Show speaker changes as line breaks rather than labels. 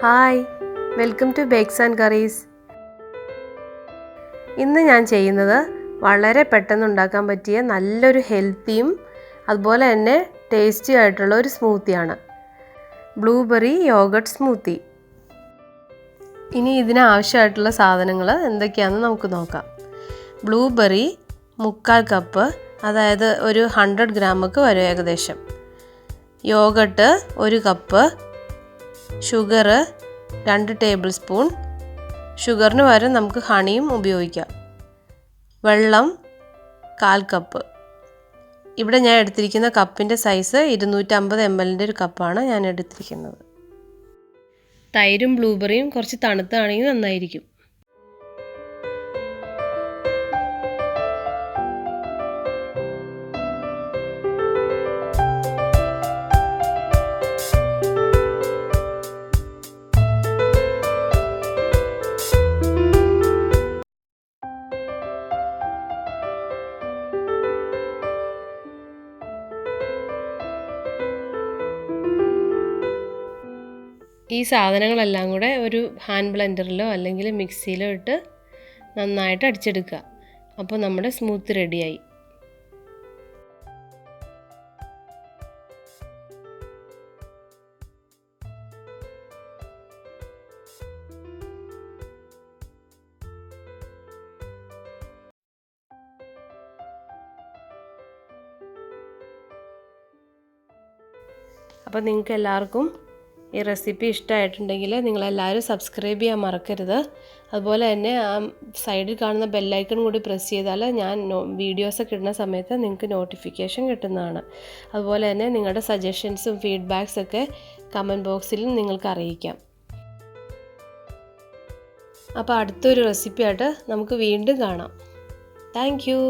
Hi, welcome to bakes and curries. ഇന്ന് ഞാൻ ചെയ്യുന്നത് വളരെ പെട്ടെന്ന് ഉണ്ടാക്കാൻ പറ്റിയ നല്ലൊരു ഹെൽത്തിയും അതുപോലെ തന്നെ ടേസ്റ്റി ആയിട്ടുള്ള ഒരു സ്മൂത്തിയാണ്, ബ്ലൂബെറി യോഗട്ട് സ്മൂത്തി. ഇനി ഇതിന് ആവശ്യമായിട്ടുള്ള സാധനങ്ങൾ എന്തൊക്കെയാണെന്ന് നമുക്ക് നോക്കാം. ബ്ലൂബെറി 3/4 കപ്പ്, അതായത് ഒരു 100 ഗ്രാമൊക്കെ വരും ഏകദേശം. Yogurt 1 cup, sugar 2 tablespoon, ഷുഗറിന് പകരം നമുക്ക് ഹണിയും ഉപയോഗിക്കാം. വെള്ളം 1/4 കപ്പ്. ഇവിടെ ഞാൻ എടുത്തിരിക്കുന്ന കപ്പിൻ്റെ സൈസ് 250 ml ഒരു കപ്പാണ് ഞാൻ എടുത്തിരിക്കുന്നത്. തൈരും ബ്ലൂബെറിയും കുറച്ച് തണുത്താണെങ്കിൽ നന്നായിരിക്കും. ഈ സാധനങ്ങളെല്ലാം കൂടെ ഒരു ഹാൻഡ് ബ്ലെൻഡറിലോ അല്ലെങ്കിൽ മിക്സിയിലോ ഇട്ട് നന്നായിട്ട് അടിച്ചെടുക്കുക. അപ്പോൾ നമ്മുടെ സ്മൂത്തി റെഡിയായി. അപ്പോൾ നിങ്ങൾക്ക് എല്ലാവർക്കും ഈ റെസിപ്പി ഇഷ്ടമായിട്ടുണ്ടെങ്കിൽ നിങ്ങളെല്ലാവരും സബ്സ്ക്രൈബ് ചെയ്യാൻ മറക്കരുത്. അതുപോലെ തന്നെ ആ സൈഡിൽ കാണുന്ന ബെല്ലൈക്കൺ കൂടി പ്രസ് ചെയ്താൽ ഞാൻ വീഡിയോസൊക്കെ ഇടുന്ന സമയത്ത് നിങ്ങൾക്ക് നോട്ടിഫിക്കേഷൻ കിട്ടുന്നതാണ്. അതുപോലെ തന്നെ നിങ്ങളുടെ സജഷൻസും ഫീഡ്ബാക്സൊക്കെ കമൻറ്റ് ബോക്സിൽ നിങ്ങൾക്ക് അറിയിക്കാം. അപ്പോൾ അടുത്തൊരു റെസിപ്പിയായിട്ട് നമുക്ക് വീണ്ടും കാണാം. Thank you.